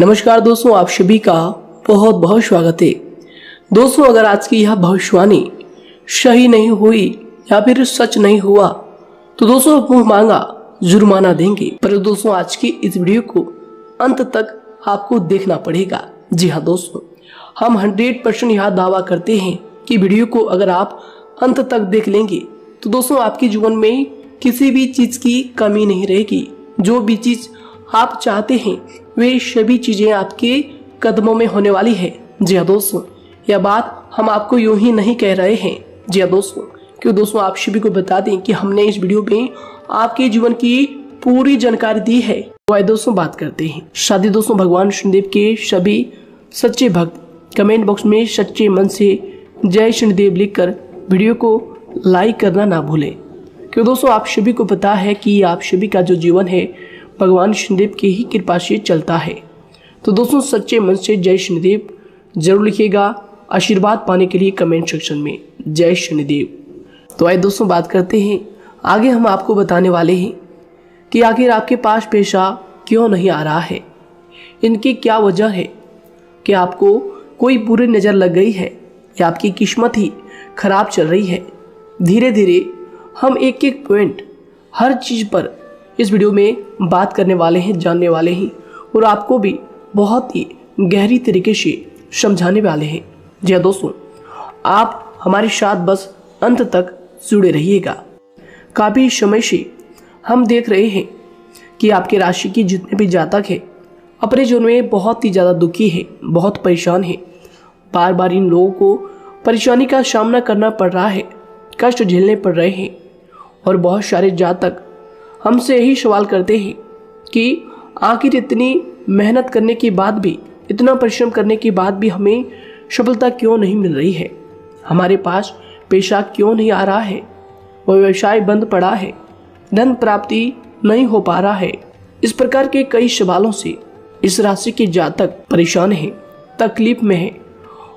नमस्कार दोस्तों, आप सभी का बहुत बहुत स्वागत है। दोस्तों, अगर आज की यह भविष्यवाणी सही नहीं हुई या फिर सच नहीं हुआ तो दोस्तों मुंह मांगा जुर्माना देंगे। पर दोस्तों, आज की इस वीडियो को अंत तक आपको देखना पड़ेगा। जी हाँ दोस्तों, हम 100% यह दावा करते हैं कि वीडियो को अगर आप अंत तक देख लेंगे तो दोस्तों आपके जीवन में किसी भी चीज की कमी नहीं रहेगी। जो भी चीज आप चाहते हैं वे सभी चीजें आपके कदमों में होने वाली है। जी हाँ दोस्तों, यह बात हम आपको यूं ही नहीं कह रहे हैं। जी हाँ दोस्तों, क्यों दोस्तों आप सभी को बता दें कि हमने इस वीडियो में आपके जीवन की पूरी जानकारी दी है। तो आइए दोस्तों बात करते हैं। शादी दोस्तों, भगवान शनिदेव के सभी सच्चे भक्त कमेंट बॉक्स में सच्चे मन से जय शनिदेव लिखकर वीडियो को लाइक करना ना भूलें। क्यों दोस्तों आप सभी को पता है कि आप सभी का जो जीवन है भगवान शनिदेव की ही कृपा से चलता है। तो दोस्तों सच्चे मन से जय शनिदेव जरूर लिखिएगा आशीर्वाद पाने के लिए कमेंट सेक्शन में जय शनिदेव। तो आइए दोस्तों बात करते हैं। आगे हम आपको बताने वाले हैं कि आखिर आपके पास पैसा क्यों नहीं आ रहा है, इनकी क्या वजह है। कि आपको कोई बुरी नज़र लग गई है या आपकी किस्मत ही खराब चल रही है। धीरे धीरे हम एक एक पॉइंट हर चीज़ पर इस वीडियो में बात करने वाले हैं, जानने वाले हैं और आपको भी बहुत ही गहरी तरीके से समझाने वाले हैं। जी हाँ दोस्तों, आप हमारे साथ बस अंत तक जुड़े रहिएगा। काफ़ी समय से हम देख रहे हैं कि आपके राशि की जितने भी जातक हैं अपने जीवन में बहुत ही ज़्यादा दुखी है, बहुत परेशान है। बार बार इन लोगों को परेशानी का सामना करना पड़ रहा है, कष्ट झेलने पड़ रहे हैं। और बहुत सारे जातक हमसे यही सवाल करते हैं कि आखिर इतनी मेहनत करने के बाद भी, इतना परिश्रम करने के बाद भी हमें सफलता क्यों नहीं मिल रही है, हमारे पास पैसा क्यों नहीं आ रहा है, वो व्यवसाय बंद पड़ा है, धन प्राप्ति नहीं हो पा रहा है। इस प्रकार के कई सवालों से इस राशि के जातक परेशान हैं, तकलीफ में हैं।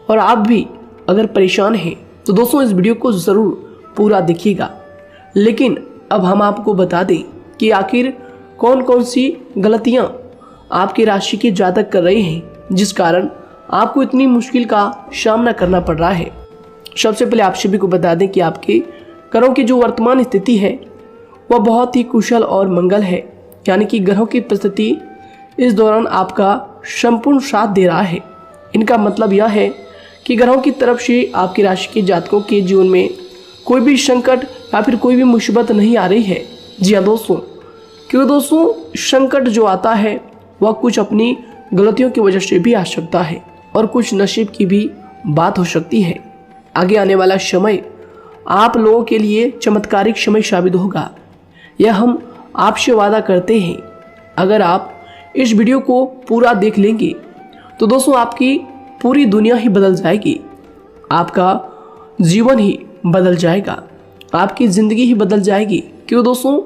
और आप भी अगर परेशान हैं तो दोस्तों इस वीडियो को ज़रूर पूरा देखिएगा। लेकिन अब हम आपको बता दें कि आखिर कौन कौन सी गलतियां आपकी राशि के जातक कर रहे हैं जिस कारण आपको इतनी मुश्किल का सामना करना पड़ रहा है। सबसे पहले आप सभी को बता दें कि आपके ग्रहों की जो वर्तमान स्थिति है वह बहुत ही कुशल और मंगल है, यानी कि ग्रहों की परिस्थिति इस दौरान आपका संपूर्ण साथ दे रहा है। इनका मतलब यह है कि ग्रहों की तरफ से आपकी राशि के जातकों के जीवन में कोई भी संकट या फिर कोई भी मुसीबत नहीं आ रही है। जी हाँ दोस्तों, क्योंकि दोस्तों संकट जो आता है वह कुछ अपनी गलतियों की वजह से भी आ सकता है और कुछ नसीब की भी बात हो सकती है। आगे आने वाला समय आप लोगों के लिए चमत्कारिक समय साबित होगा, यह हम आपसे वादा करते हैं। अगर आप इस वीडियो को पूरा देख लेंगे तो दोस्तों आपकी पूरी दुनिया ही बदल जाएगी, आपका जीवन ही बदल जाएगा, आपकी ज़िंदगी ही बदल जाएगी। क्यों दोस्तों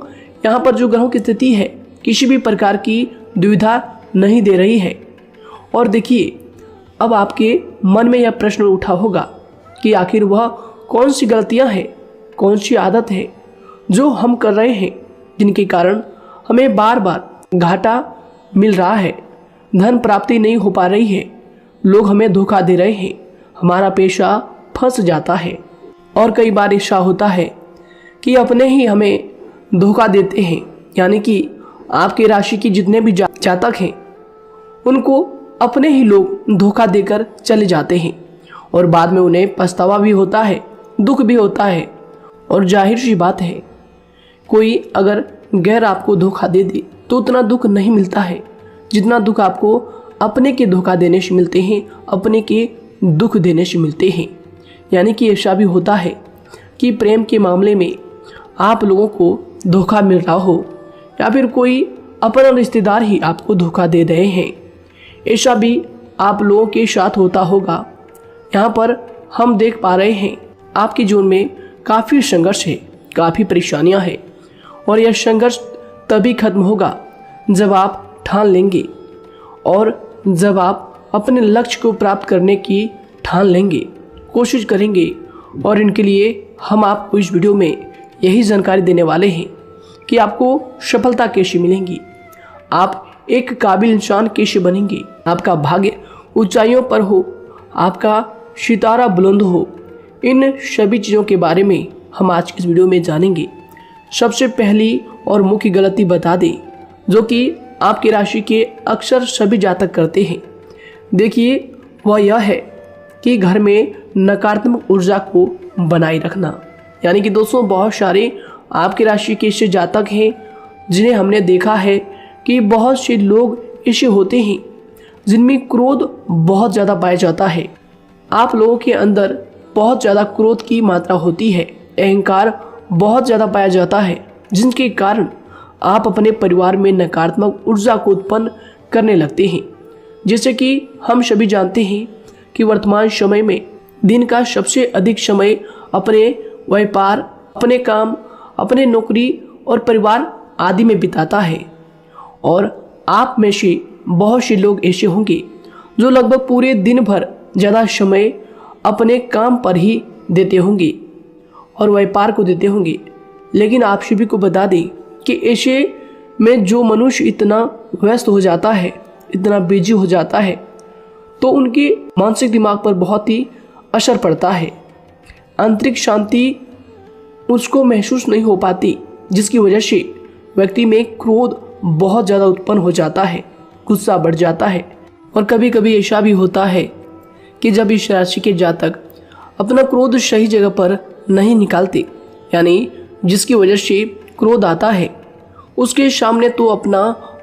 यहाँ पर जो ग्रहों की स्थिति है किसी भी प्रकार की दुविधा नहीं दे रही है। और देखिए, अब आपके मन में यह प्रश्न उठा होगा कि आखिर वह कौन सी गलतियाँ हैं, कौन सी आदत है जो हम कर रहे हैं जिनके कारण हमें बार बार घाटा मिल रहा है, धन प्राप्ति नहीं हो पा रही है, लोग हमें धोखा दे रहे हैं, हमारा पैसा फंस जाता है। और कई बार ऐसा होता है कि अपने ही हमें धोखा देते हैं, यानी कि आपके राशि की जितने भी जातक हैं उनको अपने ही लोग धोखा देकर चले जाते हैं और बाद में उन्हें पछतावा भी होता है, दुख भी होता है। और जाहिर सी बात है, कोई अगर गैर आपको धोखा दे दे तो उतना दुख नहीं मिलता है जितना दुख आपको अपने के धोखा देने से मिलते हैं, अपने के दुख देने से मिलते हैं। यानी कि ऐसा भी होता है कि प्रेम के मामले में आप लोगों को धोखा मिल रहा हो या फिर कोई अपना रिश्तेदार ही आपको धोखा दे रहे हैं, ऐसा भी आप लोगों के साथ होता होगा। यहाँ पर हम देख पा रहे हैं आपके जीवन में काफ़ी संघर्ष है, काफ़ी परेशानियाँ हैं और यह संघर्ष तभी खत्म होगा जब आप ठान लेंगे और जब आप अपने लक्ष्य को प्राप्त करने की ठान लेंगे, कोशिश करेंगे। और इनके लिए हम आपको इस वीडियो में यही जानकारी देने वाले हैं कि आपको सफलता कैसे मिलेंगी। आप एक काबिल इंसान कैसे बनेंगे, आपका भाग्य ऊंचाइयों पर हो, आपका सितारा बुलंद हो, इन सभी चीज़ों के बारे में हम आज की इस वीडियो में जानेंगे। सबसे पहली और मुख्य गलती बता दें जो कि आपकी राशि के अक्सर सभी जातक करते हैं। देखिए, वह यह है कि घर में नकारात्मक ऊर्जा को बनाए रखना। यानी कि दोस्तों, बहुत सारे आपकी राशि के ऐसे जातक हैं जिन्हें हमने देखा है कि बहुत से लोग ऐसे होते हैं जिनमें क्रोध बहुत ज़्यादा पाया जाता है। आप लोगों के अंदर बहुत ज़्यादा क्रोध की मात्रा होती है, अहंकार बहुत ज़्यादा पाया जाता है, जिनके कारण आप अपने परिवार में नकारात्मक ऊर्जा को उत्पन्न करने लगते हैं। जैसे कि हम सभी जानते हैं कि वर्तमान समय में दिन का सबसे अधिक समय अपने व्यापार, अपने काम, अपने नौकरी और परिवार आदि में बिताता है। और आप में से बहुत से लोग ऐसे होंगे जो लगभग पूरे दिन भर ज़्यादा समय अपने काम पर ही देते होंगे और व्यापार को देते होंगे। लेकिन आप सभी को बता दें कि ऐसे में जो मनुष्य इतना व्यस्त हो जाता है, इतना बिजी हो जाता है, तो उनके मानसिक दिमाग पर बहुत ही असर पड़ता है। आंतरिक शांति उसको महसूस नहीं हो पाती, जिसकी वजह से व्यक्ति में क्रोध बहुत ज़्यादा उत्पन्न हो जाता है, गुस्सा बढ़ जाता है। और कभी कभी ऐसा भी होता है कि जब इस राशि के जातक अपना क्रोध सही जगह पर नहीं निकालते, यानी जिसकी वजह से क्रोध आता है, उसके सामने तो अपना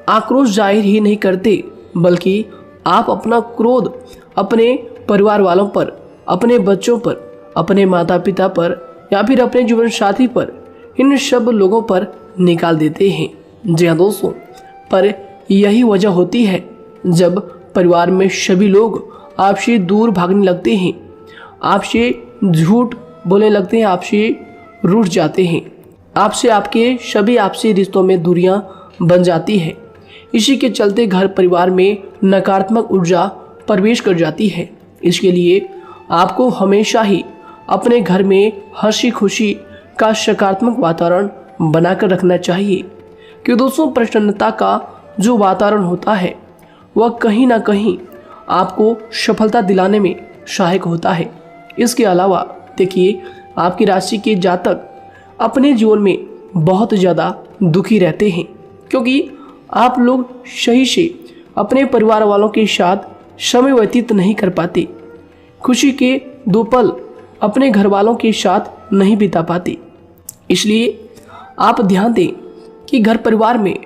आक्रोश जाहिर ही नहीं करते, बल्कि आप अपना क्रोध अपने परिवार वालों पर, अपने बच्चों पर, अपने माता पिता पर या फिर अपने जीवन साथी पर, इन सब लोगों पर निकाल देते हैं। जी हाँ दोस्तों, पर यही वजह होती है जब परिवार में सभी लोग आपसे दूर भागने लगते हैं, आपसे झूठ बोलने लगते हैं, आपसे रूठ जाते हैं, आपसे आपके सभी आपसी रिश्तों में दूरियां बन जाती है। इसी के चलते घर परिवार में नकारात्मक ऊर्जा प्रवेश कर जाती है। इसके लिए आपको हमेशा ही अपने घर में हंसी खुशी का सकारात्मक वातावरण बनाकर रखना चाहिए। कि दोस्तों, प्रसन्नता का जो वातावरण होता है वह कहीं ना कहीं आपको सफलता दिलाने में सहायक होता है। इसके अलावा देखिए, आपकी राशि के जातक अपने जीवन में बहुत ज़्यादा दुखी रहते हैं, क्योंकि आप लोग सही से अपने परिवार वालों के साथ समय व्यतीत नहीं कर पाते, खुशी के दो पल अपने घर वालों के साथ नहीं बिता पाते। इसलिए आप ध्यान दें कि घर परिवार में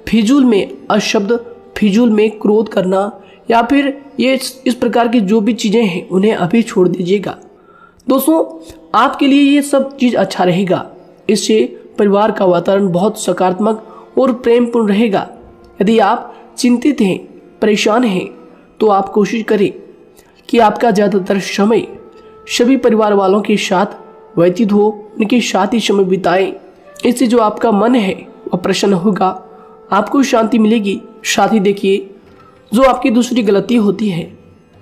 फिजूल में अशब्द, फिजूल में क्रोध करना या फिर ये इस प्रकार की जो भी चीज़ें हैं उन्हें अभी छोड़ दीजिएगा। दोस्तों, आपके लिए ये सब चीज़ अच्छा रहेगा। इससे परिवार का वातावरण बहुत सकारात्मक और प्रेमपूर्ण रहेगा। यदि आप चिंतित हैं, परेशान हैं, तो आप कोशिश करें कि आपका ज़्यादातर समय सभी परिवार वालों के साथ व्यतीत हो, उनके साथ ही समय बिताएं। इससे जो आपका मन है वह प्रसन्न होगा, आपको शांति मिलेगी। साथ ही देखिए, जो आपकी दूसरी गलती होती है,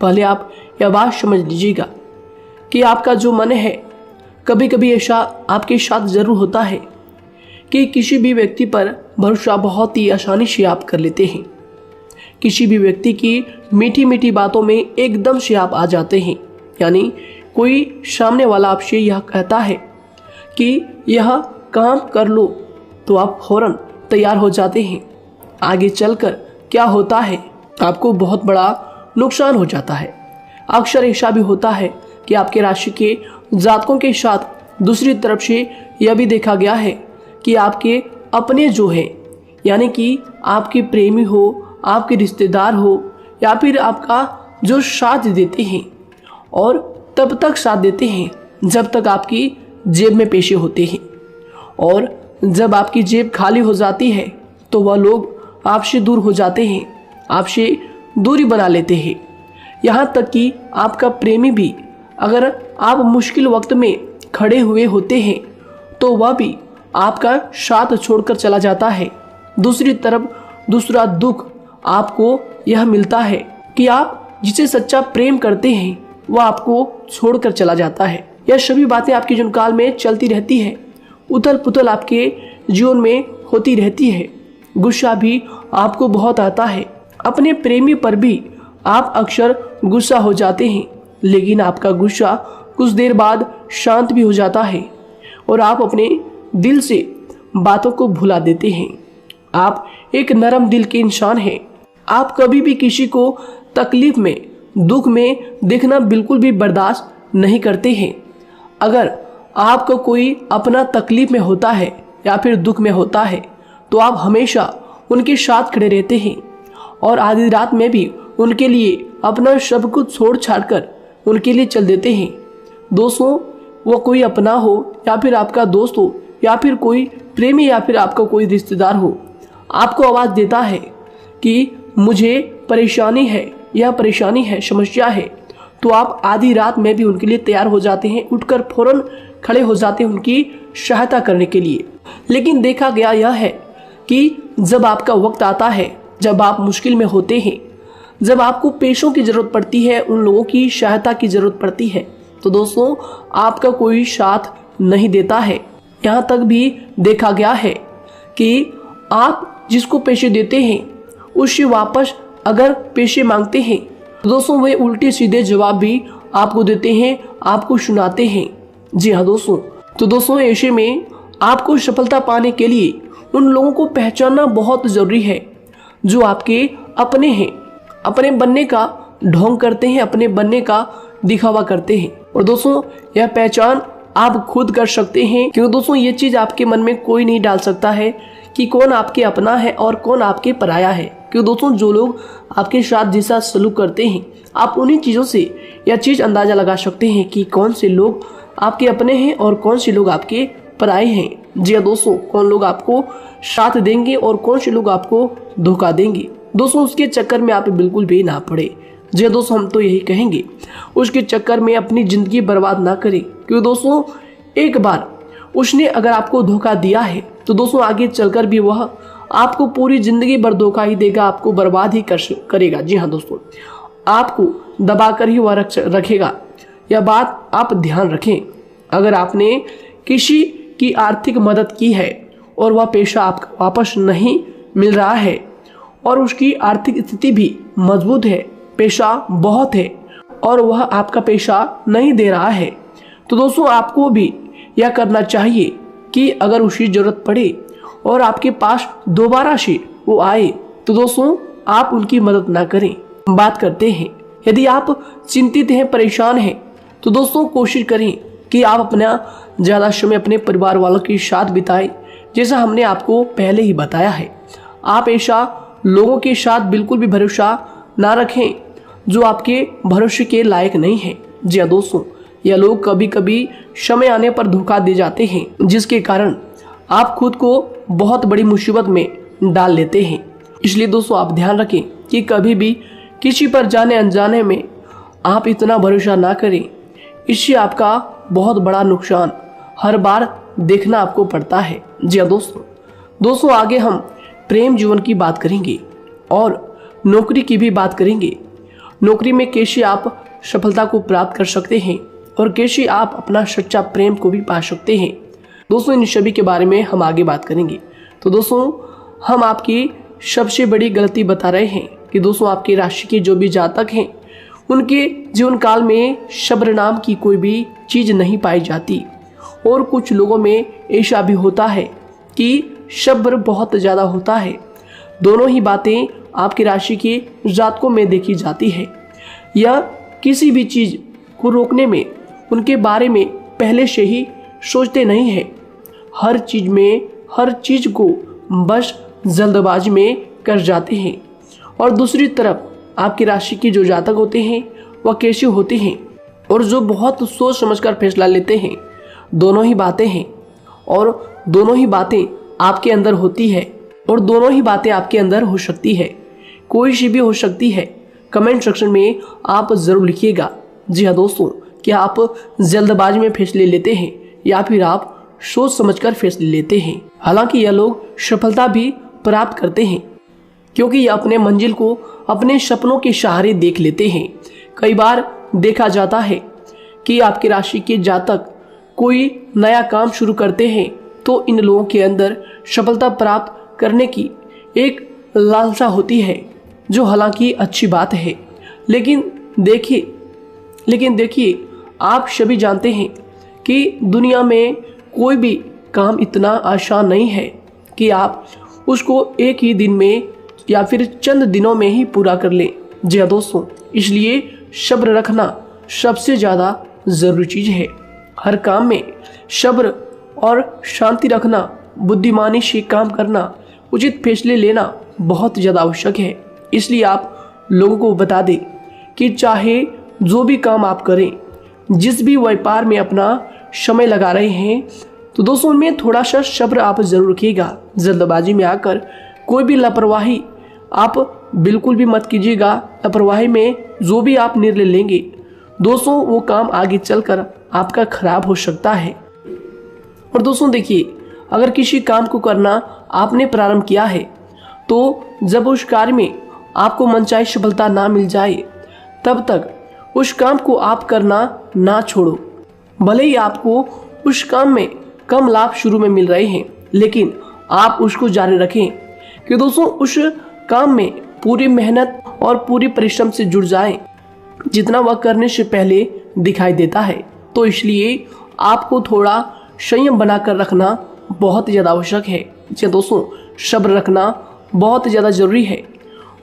पहले आप यह बात समझ लीजिएगा कि आपका जो मन है, कभी कभी ऐसा आपके साथ ज़रूर होता है कि किसी भी व्यक्ति पर भरोसा बहुत ही आसानी से आप कर लेते हैं। किसी भी व्यक्ति की मीठी मीठी बातों में एकदम से आप आ जाते हैं। यानी कोई सामने वाला आपसे यह कहता है कि यह काम कर लो, तो आप फौरन तैयार हो जाते हैं। आगे चलकर क्या होता है, आपको बहुत बड़ा नुकसान हो जाता है। अक्सर ऐसा भी होता है कि आपके राशि के जातकों के साथ दूसरी तरफ से यह भी देखा गया है कि आपके अपने जो हैं, यानी कि आपके प्रेमी हो, आपके रिश्तेदार हो या फिर आपका जो साथ देते हैं, और तब तक साथ देते हैं जब तक आपकी जेब में पैसे होते हैं, और जब आपकी जेब खाली हो जाती है तो वह लोग आपसे दूर हो जाते हैं, आपसे दूरी बना लेते हैं। यहाँ तक कि आपका प्रेमी भी, अगर आप मुश्किल वक्त में खड़े हुए होते हैं तो वह भी आपका साथ छोड़कर चला जाता है। दूसरी तरफ दूसरा दुख आपको यह मिलता है कि आप जिसे सच्चा प्रेम करते हैं वह आपको छोड़कर चला जाता है। यह सभी बातें आपके जीवन काल में चलती रहती है, उथल पुथल आपके जीवन में होती रहती है। गुस्सा भी आपको बहुत आता है। अपने प्रेमी पर भी आप अक्सर गुस्सा हो जाते हैं, लेकिन आपका गुस्सा कुछ देर बाद शांत भी हो जाता है और आप अपने दिल से बातों को भुला देते हैं। आप एक नरम दिल के इंसान हैं। आप कभी भी किसी को तकलीफ में, दुख में देखना बिल्कुल भी बर्दाश्त नहीं करते हैं। अगर आपको कोई अपना तकलीफ में होता है या फिर दुख में होता है तो आप हमेशा उनके साथ खड़े रहते हैं और आधी रात में भी उनके लिए अपना सब कुछ छोड़ छाड़ कर उनके लिए चल देते हैं। दोस्तों, वो कोई अपना हो या फिर आपका दोस्त हो या फिर कोई प्रेमी या फिर आपका कोई रिश्तेदार हो, आपको आवाज़ देता है कि मुझे परेशानी है, यह परेशानी है, समस्या है, तो आप आधी रात में भी उनके लिए तैयार हो जाते हैं, उठकर फौरन खड़े हो जाते हैं उनकी सहायता करने के लिए। लेकिन देखा गया यह है कि जब आपका वक्त आता है, जब आप मुश्किल में होते हैं, जब आपको पैसों की ज़रूरत पड़ती है, उन लोगों की सहायता की ज़रूरत पड़ती है, तो दोस्तों आपका कोई साथ नहीं देता है। यहाँ तक भी देखा गया है कि आप जिसको पैसे देते हैं उससे वापस अगर पैसे मांगते हैं तो दोस्तों वे उल्टे सीधे जवाब भी आपको देते हैं, आपको सुनाते हैं। जी हाँ दोस्तों, तो दोस्तों ऐसे में आपको सफलता पाने के लिए उन लोगों को पहचानना बहुत ज़रूरी है जो आपके अपने हैं, अपने बनने का ढोंग करते हैं, अपने बनने का दिखावा करते हैं। और दोस्तों यह पहचान आप खुद कर सकते हैं, क्योंकि दोस्तों ये चीज़ आपके मन में कोई नहीं डाल सकता है कि कौन आपके अपना है और कौन आपके पराया है। क्योंकि दोस्तों जो लोग आपके साथ जैसा सलूक करते हैं, आप उन्हीं चीज़ों से यह चीज़ अंदाज़ा लगा सकते हैं कि कौन से लोग आपके अपने हैं और कौन से लोग आपके पराए हैं। जी हाँ दोस्तों, कौन लोग आपको साथ देंगे और कौन से लोग आपको धोखा देंगे। दोस्तों उसके चक्कर में आप बिल्कुल भी ना पड़े। जी दोस्तों, हम तो यही कहेंगे, उसके चक्कर में अपनी ज़िंदगी बर्बाद ना करें, क्योंकि दोस्तों एक बार उसने अगर आपको धोखा दिया है तो दोस्तों आगे चलकर भी वह आपको पूरी ज़िंदगी भर धोखा ही देगा, आपको बर्बाद ही करेगा। जी हाँ दोस्तों, आपको दबा कर ही वह रखेगा। यह बात आप ध्यान रखें। अगर आपने किसी की आर्थिक मदद की है और वह पैसा आपको वापस नहीं मिल रहा है और उसकी आर्थिक स्थिति भी मजबूत है, पैसा बहुत है और वह आपका पैसा नहीं दे रहा है, तो दोस्तों आपको भी यह करना चाहिए कि अगर उसी ज़रूरत पड़े और आपके पास दोबारा से वो आए तो दोस्तों आप उनकी मदद ना करें। बात करते हैं, यदि आप चिंतित हैं, परेशान हैं, तो दोस्तों कोशिश करें कि आप अपना ज़्यादा समय अपने परिवार वालों के साथ बिताएं, जैसा हमने आपको पहले ही बताया है। आप ऐसा लोगों के साथ बिल्कुल भी भरोसा ना रखें जो आपके भरोसे के लायक नहीं है। जी हाँ दोस्तों, यह लोग कभी कभी समय आने पर धोखा दे जाते हैं, जिसके कारण आप खुद को बहुत बड़ी मुसीबत में डाल लेते हैं। इसलिए दोस्तों आप ध्यान रखें कि कभी भी किसी पर जाने अनजाने में आप इतना भरोसा ना करें, इससे आपका बहुत बड़ा नुकसान हर बार देखना आपको पड़ता है। जी हाँ दोस्तों आगे हम प्रेम जीवन की बात करेंगे और नौकरी की भी बात करेंगे। नौकरी में कैसे आप सफलता को प्राप्त कर सकते हैं और कैसे आप अपना सच्चा प्रेम को भी पा सकते हैं। दोस्तों इन सभी के बारे में हम आगे बात करेंगे। तो दोस्तों हम आपकी सबसे बड़ी गलती बता रहे हैं कि दोस्तों आपकी राशि के जो भी जातक हैं उनके जीवन काल में सब्र नाम की कोई भी चीज़ नहीं पाई जाती, और कुछ लोगों में ऐसा भी होता है कि सब्र बहुत ज़्यादा होता है। दोनों ही बातें आपकी राशि के जातकों में देखी जाती है। या किसी भी चीज़ को रोकने में उनके बारे में पहले से ही सोचते नहीं हैं, हर चीज़ को बस जल्दबाजी में कर जाते हैं। और दूसरी तरफ आपकी राशि के जो जातक होते हैं वह कैसे होते हैं और जो बहुत सोच समझकर फैसला लेते हैं। दोनों ही बातें हैं और दोनों ही बातें आपके अंदर होती है और दोनों ही बातें आपके अंदर हो सकती है, कोई सी भी हो सकती है। कमेंट सेक्शन में आप ज़रूर लिखिएगा। जी हाँ दोस्तों, क्या आप जल्दबाजी में फैसले लेते हैं या फिर आप सोच समझकर फैसले लेते हैं। हालांकि यह लोग सफलता भी प्राप्त करते हैं क्योंकि ये अपने मंजिल को अपने सपनों के सहारे देख लेते हैं। कई बार देखा जाता है कि आपकी राशि के जातक कोई नया काम शुरू करते हैं तो इन लोगों के अंदर सफलता प्राप्त करने की एक लालसा होती है, जो हालांकि अच्छी बात है, लेकिन देखिए आप सभी जानते हैं कि दुनिया में कोई भी काम इतना आसान नहीं है कि आप उसको एक ही दिन में या फिर चंद दिनों में ही पूरा कर लें। जी हाँ दोस्तों, इसलिए सब्र रखना सबसे ज़्यादा ज़रूरी चीज़ है। हर काम में सब्र और शांति रखना, बुद्धिमानी से काम करना, उचित फैसले लेना बहुत ज़्यादा आवश्यक है। इसलिए आप लोगों को बता दें कि चाहे जो भी काम आप करें, जिस भी व्यापार में अपना समय लगा रहे हैं, तो दोस्तों उनमें थोड़ा सा सब्र आप जरूर रखिएगा। जल्दबाजी में आकर कोई भी लापरवाही आप बिल्कुल भी मत कीजिएगा। लापरवाही में जो भी आप निर्णय लेंगे दोस्तों, वो काम आगे चलकर आपका खराब हो सकता है। और दोस्तों देखिए, अगर किसी काम को करना आपने प्रारंभ किया है, तो जब उस कार्य में आपको मनचाही सफलता ना मिल जाए, तब तक उस काम को आप करना ना छोड़ो। भले ही आपको उस काम में कम लाभ शुरू में मिल रहे हैं, लेकिन आप उसको जारी रखें कि दोस्तों उस काम में पूरी मेहनत और पूरी परिश्रम से जुड़ जाएं, जितना वह करने से पहले दिखाई देता है। तो इसलिए आपको थोड़ा संयम बनाकर रखना बहुत ज़्यादा आवश्यक है। जी दोस्तों, सब्र रखना बहुत ज़्यादा जरूरी है।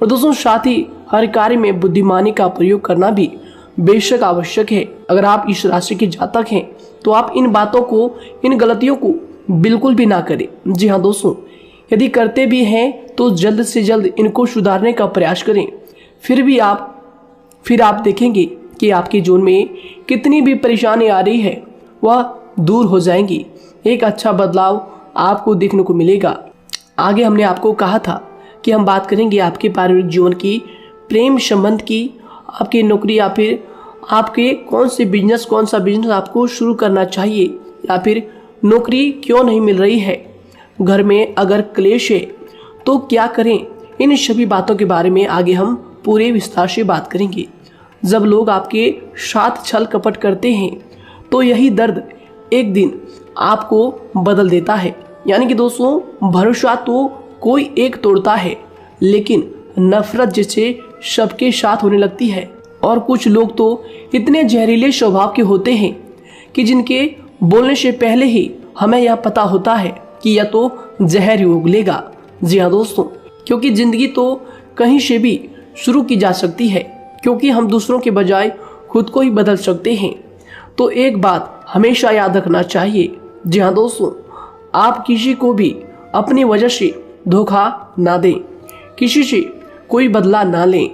और दोस्तों साथ ही हर कार्य में बुद्धिमानी का प्रयोग करना भी बेशक आवश्यक है। अगर आप इस राशि के जातक हैं, तो आप इन बातों को, इन गलतियों को बिल्कुल भी ना करें। जी हाँ दोस्तों, यदि करते भी हैं तो जल्द से जल्द इनको सुधारने का प्रयास करें। फिर आप देखेंगे कि आपके जीवन में कितनी भी परेशानी आ रही है, वह दूर हो जाएंगी। एक अच्छा बदलाव आपको देखने को मिलेगा। आगे हमने आपको कहा था कि हम बात करेंगे आपके पारिवारिक जीवन की, प्रेम संबंध की, आपकी नौकरी या फिर आपके कौन सा बिजनेस आपको शुरू करना चाहिए, या फिर नौकरी क्यों नहीं मिल रही है, घर में अगर क्लेश है तो क्या करें। इन सभी बातों के बारे में आगे हम पूरे विस्तार से बात करेंगे। जब लोग आपके साथ छल कपट करते हैं, तो यही दर्द एक दिन आपको बदल देता है। यानी कि दोस्तों, भरोसा तो कोई एक तोड़ता है, लेकिन नफरत जैसे सबके साथ होने लगती है। और कुछ लोग तो इतने जहरीले स्वभाव के होते हैं कि जिनके बोलने से पहले ही हमें यह पता होता है कि यह तो जहर ही उगलेगा। जी हाँ दोस्तों, क्योंकि जिंदगी तो कहीं से भी शुरू की जा सकती है, क्योंकि हम दूसरों के बजाय खुद को ही बदल सकते हैं। तो एक बात हमेशा याद रखना चाहिए। जी हाँ दोस्तों, आप किसी को भी अपनी वजह से धोखा ना दें, किसी से कोई बदला ना लें,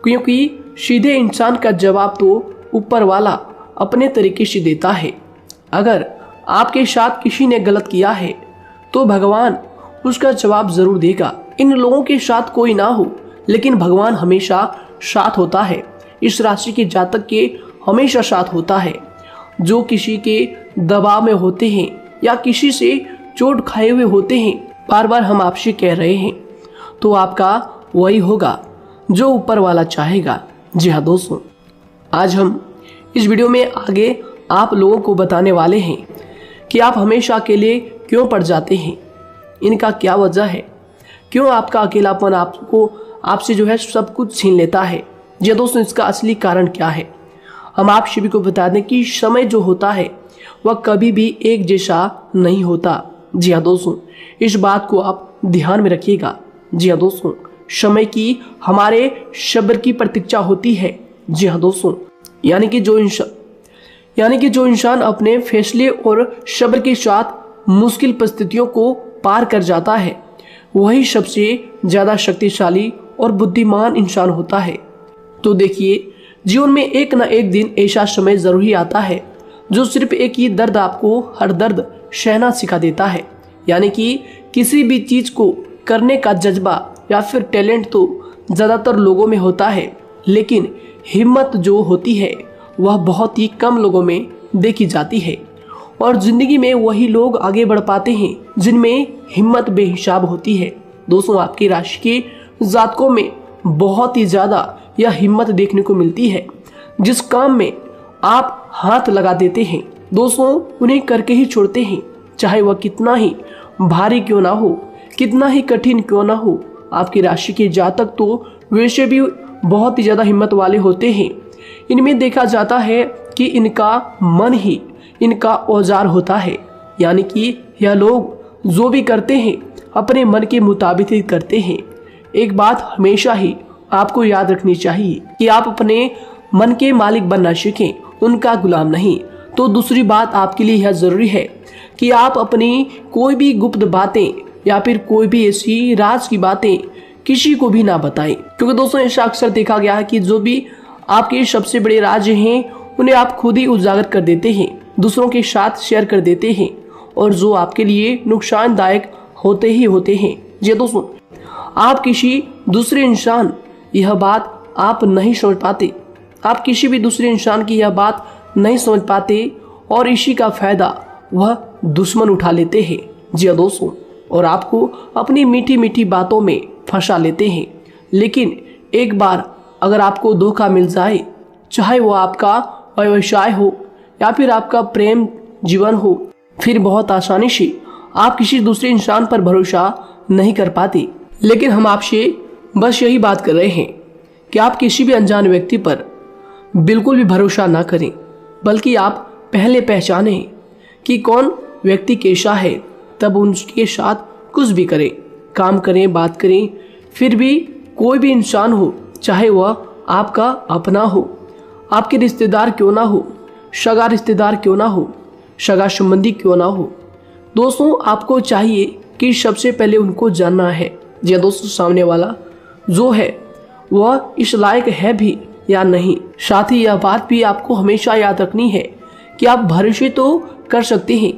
क्योंकि सीधे इंसान का जवाब तो ऊपर वाला अपने तरीके से देता है। अगर आपके साथ किसी ने गलत किया है, तो भगवान उसका जवाब जरूर देगा। इन लोगों के साथ कोई ना हो, लेकिन भगवान हमेशा साथ होता है। इस राशि के जातक के हमेशा साथ होता है। जो किसी के दबाव में होते हैं या किसी से चोट खाए हुए होते हैं, बार बार हम आपसे कह रहे हैं, तो आपका वही होगा जो ऊपर वाला चाहेगा। जी हाँ दोस्तों, आज हम इस वीडियो में आगे आप लोगों को बताने वाले हैं कि आप हमेशा अकेले क्यों पड़ जाते हैं, इनका क्या वजह है, क्यों आपका अकेलापन आपसे जो है सब कुछ छीन लेता है। जी दोस्तों, इसका असली कारण क्या है, हम आप सभी को बता दें कि समय जो होता है वह कभी भी एक जैसा नहीं होता। जी हाँ दोस्तों, इस बात को आप ध्यान में रखिएगा। जी हाँ दोस्तों, समय की हमारे सब्र की प्रतीक्षा होती है। जी हाँ दोस्तों, यानी कि जो इंसान अपने फैसले और सब्र के साथ मुश्किल परिस्थितियों को पार कर जाता है, वही सबसे ज़्यादा शक्तिशाली और बुद्धिमान इंसान होता है। तो देखिए, जीवन में एक ना एक दिन ऐसा समय जरूर ही आता है जो सिर्फ एक ही दर्द आपको हर दर्द सहना सिखा देता है। यानी कि किसी भी चीज़ को करने का जज्बा या फिर टैलेंट तो ज़्यादातर लोगों में होता है, लेकिन हिम्मत जो होती है वह बहुत ही कम लोगों में देखी जाती है। और ज़िंदगी में वही लोग आगे बढ़ पाते हैं जिनमें हिम्मत बेहिसाब होती है। दोस्तों, आपकी राशि के जातकों में बहुत ही ज़्यादा यह हिम्मत देखने को मिलती है। जिस काम में आप हाथ लगा देते हैं दोस्तों, उन्हें करके ही छोड़ते हैं, चाहे वह कितना ही भारी क्यों ना हो। कितना ही कठिन क्यों ना हो, आपकी राशि के जातक तो वैसे भी बहुत ही ज़्यादा हिम्मत वाले होते हैं। इनमें देखा जाता है कि इनका मन ही इनका औजार होता है, यानी कि यह लोग जो भी करते हैं अपने मन के मुताबिक ही करते हैं। एक बात हमेशा ही आपको याद रखनी चाहिए कि आप अपने मन के मालिक बनना सीखें, उनका गुलाम नहीं। तो दूसरी बात आपके लिए यह जरूरी है कि आप अपनी कोई भी गुप्त बातें या फिर कोई भी ऐसी राज की बातें किसी को भी ना बताएं, क्योंकि दोस्तों ऐसा अक्सर देखा गया है कि जो भी आपके सबसे बड़े राज हैं उन्हें आप खुद ही उजागर कर देते हैं, दूसरों के साथ शेयर कर देते हैं, और जो आपके लिए नुकसानदायक होते ही होते हैं। जी दोस्तों, आप किसी दूसरे इंसान यह बात आप नहीं समझ पाते, आप किसी भी दूसरे इंसान की यह बात नहीं समझ पाते, और इसी का फायदा वह दुश्मन उठा लेते हैं। जी दोस्तों, और आपको अपनी मीठी मीठी बातों में फंसा लेते हैं। लेकिन एक बार अगर आपको धोखा मिल जाए, चाहे वो आपका व्यवसाय हो या फिर आपका प्रेम जीवन हो, फिर बहुत आसानी से आप किसी दूसरे इंसान पर भरोसा नहीं कर पाते। लेकिन हम आपसे बस यही बात कर रहे हैं कि आप किसी भी अनजान व्यक्ति पर बिल्कुल भी भरोसा ना करें, बल्कि आप पहले पहचानें कि कौन व्यक्ति कैसा है, तब उनके साथ कुछ भी करें, काम करें, बात करें। फिर भी कोई भी इंसान हो, चाहे वह आपका अपना हो, आपके रिश्तेदार क्यों ना हो, सगा रिश्तेदार क्यों ना हो, सगा संबंधी क्यों ना हो, दोस्तों आपको चाहिए कि सबसे पहले उनको जानना है जी दोस्तों सामने वाला जो है वह इस लायक है भी या नहीं। साथ ही यह बात भी आपको हमेशा याद रखनी है कि आप भरोसे तो कर सकते हैं,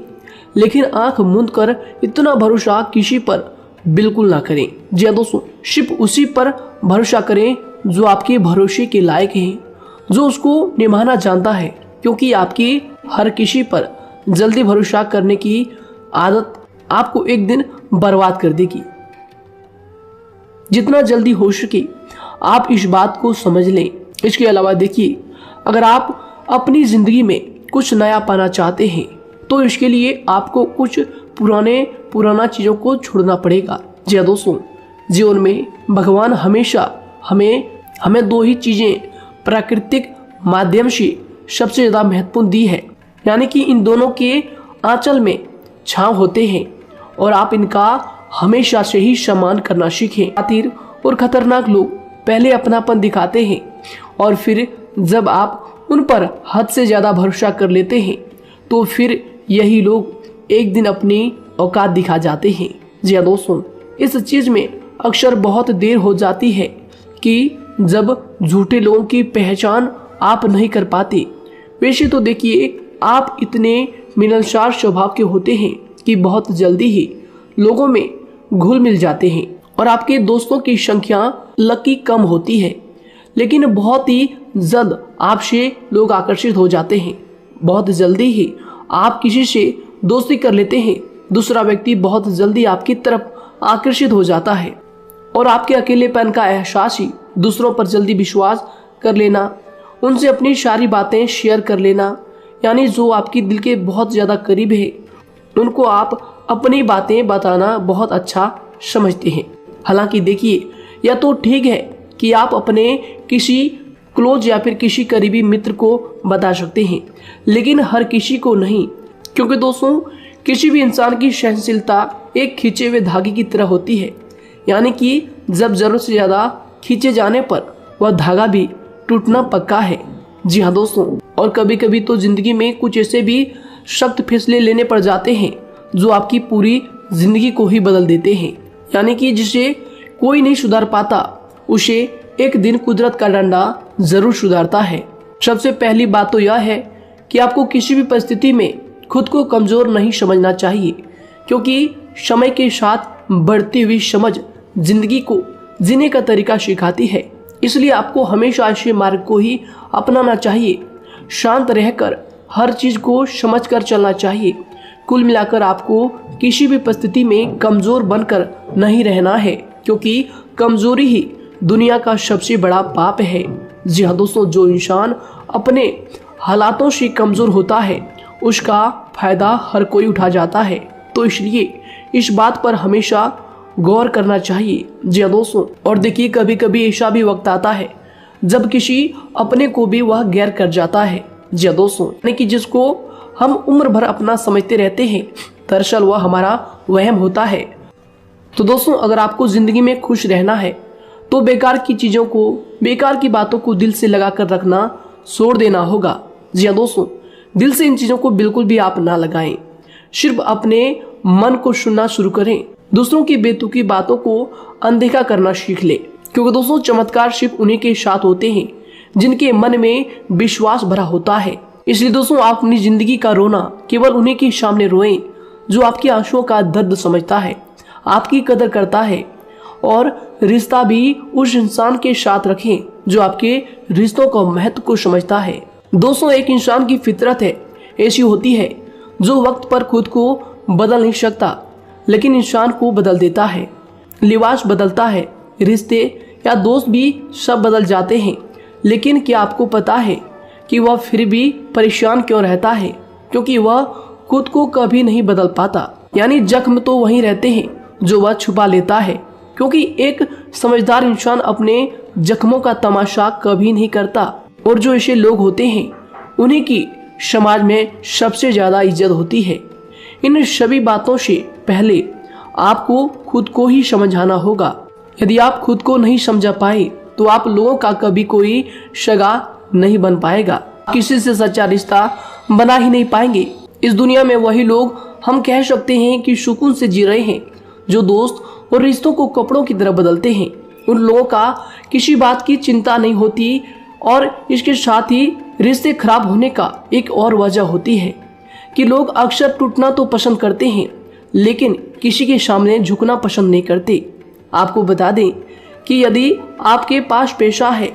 लेकिन आंख मूंद कर इतना भरोसा किसी पर बिल्कुल ना करें। जी दोस्तों, सिर्फ उसी पर भरोसा करें जो आपके भरोसे के लायक है, जो उसको निभाना जानता है, क्योंकि आपकी हर किसी पर जल्दी भरोसा करने की आदत आपको एक दिन बर्बाद कर देगी। जितना जल्दी हो सके आप इस बात को समझ लें। इसके अलावा देखिए, अगर आप अपनी जिंदगी में कुछ नया पाना चाहते हैं तो इसके लिए आपको कुछ पुराना चीजों को छोड़ना पड़ेगा। जी दोस्तों, जीवन में भगवान हमेशा हमें दो ही चीजें प्राकृतिक माध्यम से सबसे ज्यादा महत्वपूर्ण दी है, यानी कि इन दोनों के आंचल में छांव होते हैं, और आप इनका हमेशा से ही सम्मान करना सीखें। खातिर और खतरनाक लोग पहले अपनापन दिखाते हैं, और फिर जब आप उन पर हद से ज्यादा भरोसा कर लेते हैं तो फिर यही लोग एक दिन अपनी औकात दिखा जाते हैं। जी हाँ दोस्तों, इस चीज में अक्सर बहुत देर हो जाती है कि जब झूठे लोगों की पहचान आप नहीं कर पाते। वैसे तो देखिए, आप इतने मिलनसार स्वभाव के होते हैं कि बहुत जल्दी ही लोगों में घुल मिल जाते हैं, और आपके दोस्तों की संख्या लकी कम होती है, लेकिन बहुत ही जल्द आपसे लोग आकर्षित हो जाते हैं। बहुत जल्दी ही आप किसी से दोस्ती कर लेते हैं, दूसरा व्यक्ति बहुत जल्दी आपकी तरफ आकर्षित हो जाता है, और आपके अकेलेपन का एहसास ही दूसरों पर जल्दी विश्वास कर लेना, उनसे अपनी सारी बातें शेयर कर लेना, यानी जो आपकी दिल के बहुत ज्यादा करीब है उनको आप अपनी बातें बताना बहुत अच्छा समझते हैं। हालांकि देखिए, यह तो ठीक है कि आप अपने किसी क्लोज या फिर किसी करीबी मित्र को बता सकते हैं, लेकिन हर किसी को नहीं, क्योंकि दोस्तों किसी भी इंसान की सहनशीलता एक खींचे हुए धागे की तरह होती है, यानी कि जब जरूरत से ज्यादा खींचे जाने पर वह धागा भी टूटना पक्का है। जी हाँ दोस्तों, और कभी कभी तो जिंदगी में कुछ ऐसे भी सख्त फैसले लेने पड़ जाते हैं जो आपकी पूरी जिंदगी को ही बदल देते हैं, यानी कि जिसे कोई नहीं सुधार पाता उसे एक दिन कुदरत का डंडा जरूर सुधारता है। सबसे पहली बात तो यह है कि आपको किसी भी परिस्थिति में खुद को कमजोर नहीं समझना चाहिए, क्योंकि समय के साथ बढ़ती हुई समझ जिंदगी को जीने का तरीका सिखाती है। इसलिए आपको हमेशा ऐसे मार्ग को ही अपनाना चाहिए, शांत रहकर हर चीज को समझकर चलना चाहिए। कुल मिलाकर आपको किसी भी परिस्थिति में कमजोर बनकर नहीं रहना है, क्योंकि कमजोरी ही दुनिया का सबसे बड़ा पाप है। जी हाँ दोस्तों, जो इंसान अपने हालातों से कमजोर होता है उसका फायदा हर कोई उठा जाता है। तो इसलिए इस बात पर हमेशा गौर करना चाहिए। जी हाँ दोस्तों, और देखिए कभी कभी ऐसा भी वक्त आता है जब किसी अपने को भी वह गैर कर जाता है। जी हाँ दोस्तों, यानी कि जिसको हम उम्र भर अपना समझते रहते हैं, दरअसल वह हमारा वहम होता है। तो दोस्तों, अगर आपको जिंदगी में खुश रहना है तो बेकार की चीजों को, बेकार की बातों को दिल से लगा कर रखना छोड़ देना होगा। जी हाँ दोस्तों, दिल से इन चीजों को बिल्कुल भी आप ना लगाएं। सिर्फ अपने मन को सुनना शुरू करें। दूसरों की बेतुकी बातों को अनदेखा करना सीख ले, क्योंकि दोस्तों चमत्कार सिर्फ उन्हीं के साथ होते हैं जिनके मन में विश्वास भरा होता है। इसलिए दोस्तों, आप अपनी जिंदगी का रोना केवल उन्हीं के सामने रोएं जो आपके आंसुओं का दर्द समझता है, आपकी कदर करता है, और रिश्ता भी उस इंसान के साथ रखें जो आपके रिश्तों का महत्व को समझता है। दोस्तों, एक इंसान की फितरत है, ऐसी होती है जो वक्त पर खुद को बदल नहीं सकता लेकिन इंसान को बदल देता है। लिबास बदलता है, रिश्ते या दोस्त भी सब बदल जाते हैं, लेकिन क्या आपको पता है कि वह फिर भी परेशान क्यों रहता है? क्योंकि वह खुद को कभी नहीं बदल पाता। यानी जख्म तो वहीं रहते हैं जो वह छुपा लेता है, क्योंकि एक समझदार इंसान अपने जख्मों का तमाशा कभी नहीं करता। और जो ऐसे लोग होते हैं उन्हीं की समाज में सबसे ज्यादा इज्जत होती है। इन सभी बातों से पहले आपको खुद को ही समझाना होगा। यदि आप खुद को नहीं समझा पाए तो आप लोगों का कभी कोई सगा नहीं बन पाएगा, किसी से सच्चा रिश्ता बना ही नहीं पाएंगे। इस दुनिया में वही लोग हम कह सकते हैं कि सुकून से जी रहे हैं जो दोस्त और रिश्तों को कपड़ों की तरह बदलते हैं। उन लोगों का किसी बात की चिंता नहीं होती, और इसके साथ ही रिश्ते खराब होने का एक और वजह होती है कि लोग अक्सर टूटना तो पसंद करते हैं लेकिन किसी के सामने झुकना पसंद नहीं करते। आपको बता दें कि यदि आपके पास पैसा है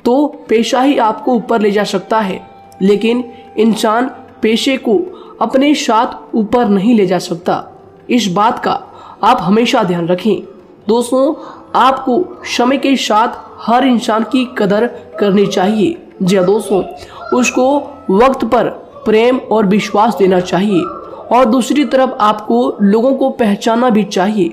तो पैसा ही आपको ऊपर ले जा सकता है, लेकिन इंसान पैसे को अपने साथ ऊपर नहीं ले जा सकता। इस बात का आप हमेशा ध्यान रखें। दोस्तों, आपको समय के साथ हर इंसान की कदर करनी चाहिए। जी हाँ दोस्तों, उसको वक्त पर प्रेम और विश्वास देना चाहिए, और दूसरी तरफ आपको लोगों को पहचानना भी चाहिए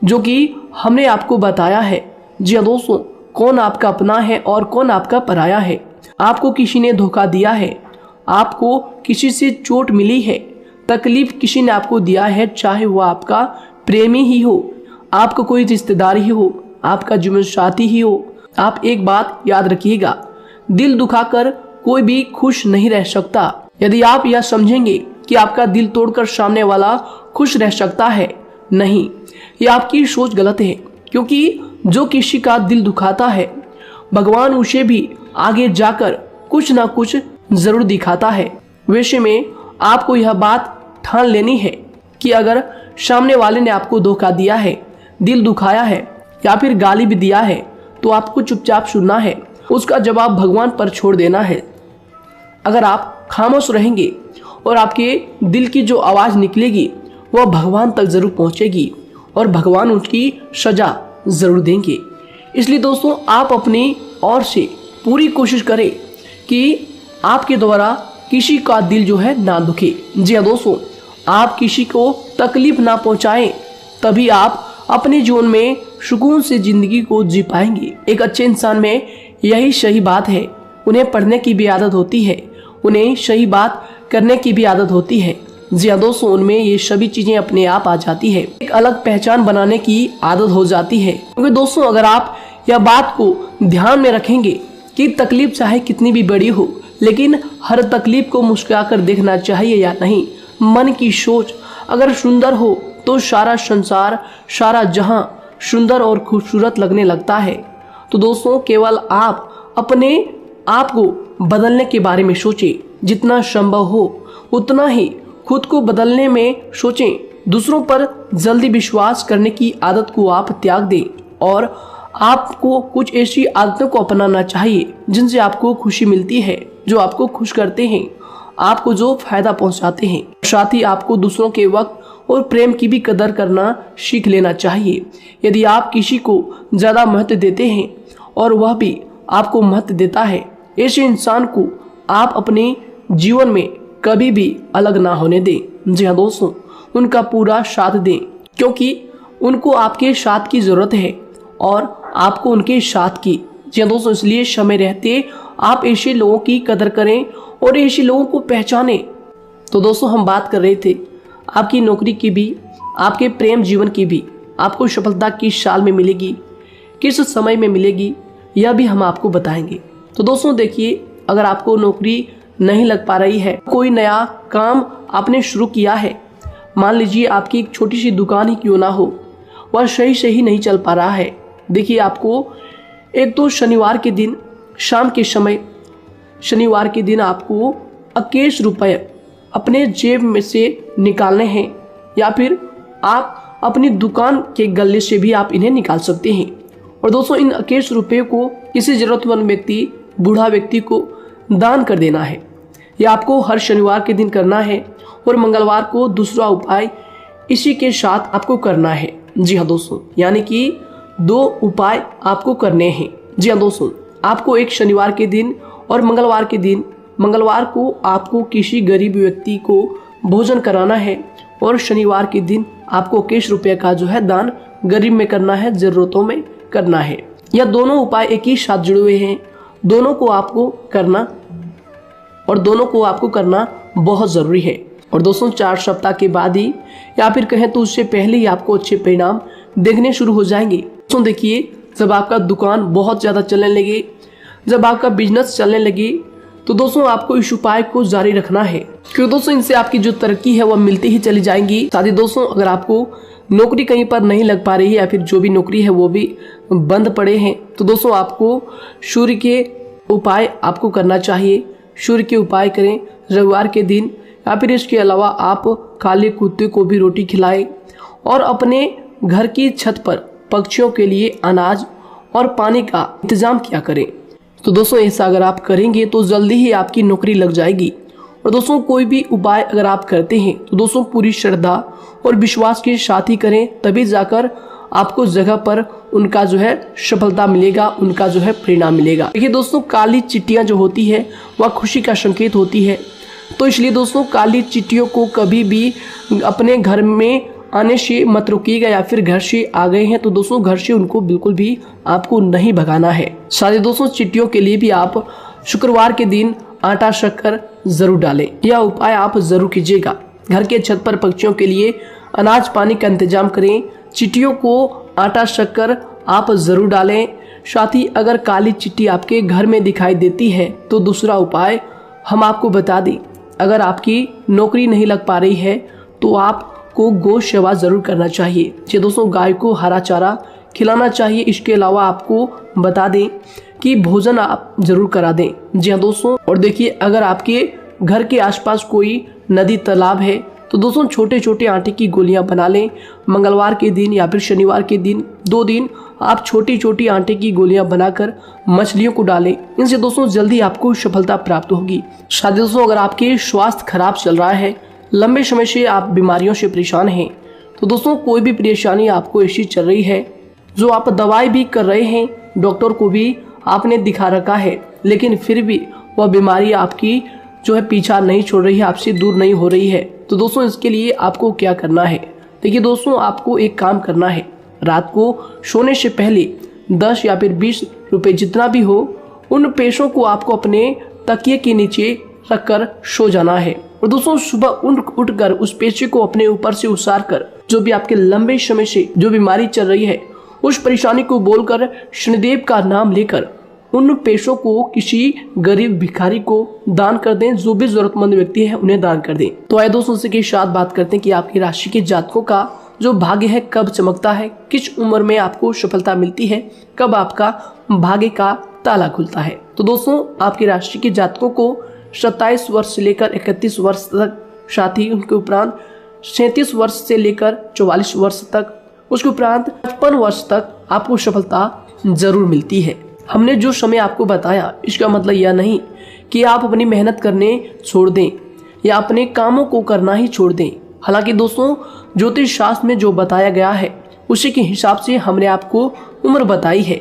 जो कि हमने आपको बताया है। जी हाँ दोस्तों, कौन आपका अपना है और कौन आपका पराया है। आपको किसी ने धोखा दिया है, आपको किसी से चोट मिली है, तकलीफ किसी ने आपको दिया है, चाहे वो आपका प्रेमी ही हो, आपका कोई रिश्तेदार ही हो, आपका जीवन साथी ही हो। आप एक बात याद रखिएगा, दिल दुखाकर कोई भी खुश नहीं रह सकता। यदि आप यह समझेंगे कि आपका दिल तोड़कर सामने वाला खुश रह सकता है, नहीं, यह आपकी सोच गलत है, क्योंकि जो किसी का दिल दुखाता है भगवान उसे भी आगे जाकर कुछ ना कुछ जरूर दिखाता है। वैसे में आपको यह बात ठान लेनी है कि अगर सामने वाले ने आपको धोखा दिया है, दिल दुखाया है या फिर गाली भी दिया है तो आपको चुपचाप सुनना है, उसका जवाब भगवान पर छोड़ देना है। अगर आप खामोश रहेंगे और आपके दिल की जो आवाज निकलेगी वह भगवान तक जरूर पहुंचेगी और भगवान उसकी सजा जरूर देंगे। इसलिए दोस्तों, आप अपनी ओर से पूरी कोशिश करें कि आपके द्वारा किसी का दिल जो है ना दुखे। जी हाँ दोस्तों, आप किसी को तकलीफ ना पहुंचाएं, तभी आप अपने जीवन में सुकून से जिंदगी को जी पाएंगे। एक अच्छे इंसान में यही सही बात है। उन्हें पढ़ने की भी आदत होती है, उन्हें सही बात करने की भी आदत होती है। जी हाँ दोस्तों, उनमें ये सभी चीजें अपने आप आ जाती है। एक अलग पहचान बनाने की आदत हो जाती है। क्योंकि दोस्तों, अगर आप यह बात को ध्यान में रखेंगे कि तकलीफ चाहे कितनी भी बड़ी हो, लेकिन हर तकलीफ को मुस्कुराकर देखना चाहिए या नहीं। मन की सोच अगर सुंदर हो तो सारा संसार, सारा जहां सुंदर और खूबसूरत लगने लगता है। तो दोस्तों, केवल आप अपने आप को बदलने के बारे में सोचें, जितना संभव हो उतना ही खुद को बदलने में सोचें। दूसरों पर जल्दी विश्वास करने की आदत को आप त्याग दें, और आपको कुछ ऐसी आदतों को अपनाना चाहिए जिनसे आपको खुशी मिलती है, जो आपको खुश करते हैं, आपको जो फायदा पहुंचाते हैं। साथ ही आपको दूसरों के वक्त और प्रेम की भी कदर करना सीख लेना चाहिए। यदि आप किसी को ज्यादा महत्व देते हैं और वह भी आपको महत्व देता है, ऐसे इंसान को आप अपने जीवन में कभी भी अलग ना होने दें। जी हाँ दोस्तों, उनका पूरा साथ दें, क्योंकि उनको आपके साथ की ज़रूरत है और आपको उनके साथ की। जी हाँ दोस्तों, इसलिए समय रहते आप ऐसे लोगों की कदर करें और ऐसे लोगों को पहचानें। तो दोस्तों हम बात कर रहे थे आपकी नौकरी की भी, आपके प्रेम जीवन की भी। आपको सफलता किस साल में मिलेगी, किस समय में मिलेगी, यह भी हम आपको बताएंगे। तो दोस्तों देखिए, अगर आपको नौकरी नहीं लग पा रही है, कोई नया काम आपने शुरू किया है, मान लीजिए आपकी एक छोटी सी दुकान ही क्यों ना हो, वह सही नहीं चल पा रहा है। देखिए, आपको एक तो शनिवार के दिन शाम के समय, शनिवार के दिन आपको 21 रुपये अपने जेब में से निकालने हैं, या फिर आप अपनी दुकान के गले से भी आप इन्हें निकाल सकते हैं। और दोस्तों इन 21 रुपये को किसी जरूरतमंद व्यक्ति, बूढ़ा व्यक्ति को दान कर देना है। यह आपको हर शनिवार के दिन करना है और मंगलवार को दूसरा उपाय इसी के साथ आपको करना है। जी हाँ दोस्तों, यानी कि 2 उपाय आपको करने हैं। जी हाँ दोस्तों, आपको एक शनिवार के दिन और मंगलवार के दिन, मंगलवार को आपको किसी गरीब व्यक्ति को भोजन कराना है और शनिवार के दिन आपको 21 रुपये का जो है दान गरीब में करना है, जरूरतों में करना है। यह दोनों उपाय एक ही साथ जुड़े हुए हैं, दोनों को आपको करना और दोनों को आपको करना बहुत ज़रूरी है। और दोस्तों 4 सप्ताह के बाद ही, या फिर कहें तो उससे पहले ही आपको अच्छे परिणाम देखने शुरू हो जाएंगे। दोस्तों देखिए, जब आपका दुकान बहुत ज़्यादा चलने लगे, जब आपका बिजनेस चलने लगे, तो दोस्तों आपको इस उपाय को जारी रखना है, क्योंकि दोस्तों इनसे आपकी जो तरक्की है वह मिलती ही चली जाएंगी। साथ ही दोस्तों, अगर आपको नौकरी कहीं पर नहीं लग पा रही है या फिर जो भी नौकरी है वो भी बंद पड़े हैं, तो दोस्तों आपको सूर्य के उपाय आपको करना चाहिए। सूर्य के उपाय करें रविवार के दिन, या फिर इसके अलावा आप काले कुत्ते को भी रोटी खिलाएं और अपने घर की छत पर पक्षियों के लिए अनाज और पानी का इंतजाम किया करें। तो दोस्तों ऐसा अगर आप करेंगे तो जल्दी ही आपकी नौकरी लग जाएगी। और दोस्तों कोई भी उपाय अगर आप करते हैं तो दोस्तों पूरी श्रद्धा और विश्वास के साथ ही करें, तभी जाकर आपको जगह पर उनका जो है सफलता मिलेगा, उनका जो है परिणाम मिलेगा। देखिए दोस्तों, काली चिट्टियां जो होती है वह खुशी का संकेत होती है, तो इसलिए दोस्तों काली चिट्टियों को कभी भी अपने घर में आने से मत रोकिएगा, या फिर घर से आ गए हैं तो दोस्तों घर से उनको बिल्कुल भी आपको नहीं भगाना है। साथ ही दोस्तों चिट्टियों के लिए भी आप शुक्रवार के दिन आटा शक्कर जरूर डालें, यह उपाय आप जरूर कीजिएगा। घर के छत पर पक्षियों के लिए अनाज पानी का इंतजाम करें, चिट्टियों को आटा शक्कर आप जरूर डालें। साथ ही अगर काली चिट्टी आपके घर में दिखाई देती है तो दूसरा उपाय हम आपको बता दें, अगर आपकी नौकरी नहीं लग पा रही है तो आपको गौ सेवा जरूर करना चाहिए। जी दोस्तों, गाय को हरा चारा खिलाना चाहिए। इसके अलावा आपको बता दें कि भोजन आप जरूर करा दें। जी हाँ दोस्तों, और देखिए अगर आपके घर के आसपास कोई नदी तालाब है तो दोस्तों छोटे छोटे आटे की गोलियां बना लें। मंगलवार के दिन या फिर शनिवार के दिन 2 दिन आप छोटी छोटी आटे की गोलियां बनाकर मछलियों को डालें। इनसे दोस्तों जल्दी आपको सफलता प्राप्त होगी। साथ ही दोस्तों, अगर आपके स्वास्थ्य खराब चल रहा है, लंबे समय से आप बीमारियों से परेशान हैं, तो दोस्तों कोई भी परेशानी आपको ऐसी चल रही है जो आप दवाई भी कर रहे हैं, डॉक्टर को भी आपने दिखा रखा है, लेकिन फिर भी वह बीमारी आपकी जो है पीछा नहीं छोड़ रही है, आपसे दूर नहीं हो रही है, तो दोस्तों इसके लिए आपको क्या करना है। देखिए दोस्तों, आपको एक काम करना है, रात को सोने से पहले 10 या फिर 20 रुपए जितना भी हो, उन पैसों को आपको अपने तकिए के नीचे रखकर सो जाना है। और दोस्तों सुबह उठकर उस पैसे को अपने ऊपर से उतार कर, जो भी आपके लंबे समय से जो बीमारी चल रही है उस परेशानी को बोलकर शनिदेव का नाम लेकर उन पैसों को किसी गरीब भिखारी को दान कर दें। जो भी जरूरतमंद व्यक्ति है उन्हें दान कर दें। तो आइए दोस्तों इसी के साथ बात करते हैं कि आपकी राशि के जातकों का जो भाग्य है कब चमकता है, किस उम्र में आपको सफलता मिलती है, कब आपका भाग्य का ताला खुलता है। तो दोस्तों आपकी राशि के जातकों को 27 वर्ष से लेकर 31 वर्ष तक, साथ ही उनके उपरांत 37 वर्ष से लेकर 44 वर्ष तक, उसके उपरांत 55 वर्ष तक आपको सफलता जरूर मिलती है। हमने जो समय आपको बताया इसका मतलब यह नहीं कि आप अपनी मेहनत करने छोड़ दें या अपने कामों को करना ही छोड़ दें। हालांकि दोस्तों ज्योतिष शास्त्र में जो बताया गया है उसी के हिसाब से हमने आपको उम्र बताई है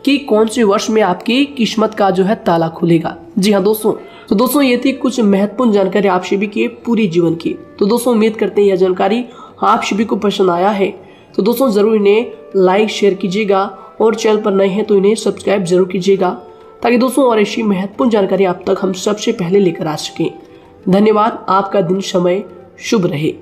कि कौन से वर्ष में आपकी किस्मत का जो है ताला खुलेगा। जी हाँ दोस्तों, तो दोस्तों ये थी कुछ महत्वपूर्ण जानकारी आप सभी के पूरी जीवन की। तो दोस्तों उम्मीद करते हैं यह जानकारी आप सभी को पसंद आया है। तो दोस्तों जरूर इन्हें लाइक शेयर कीजिएगा और चैनल पर नए हैं तो इन्हें सब्सक्राइब जरूर कीजिएगा, ताकि दोस्तों और ऐसी महत्वपूर्ण जानकारी आप तक हम सबसे पहले लेकर आ सकें। धन्यवाद। आपका दिन समय शुभ रहे।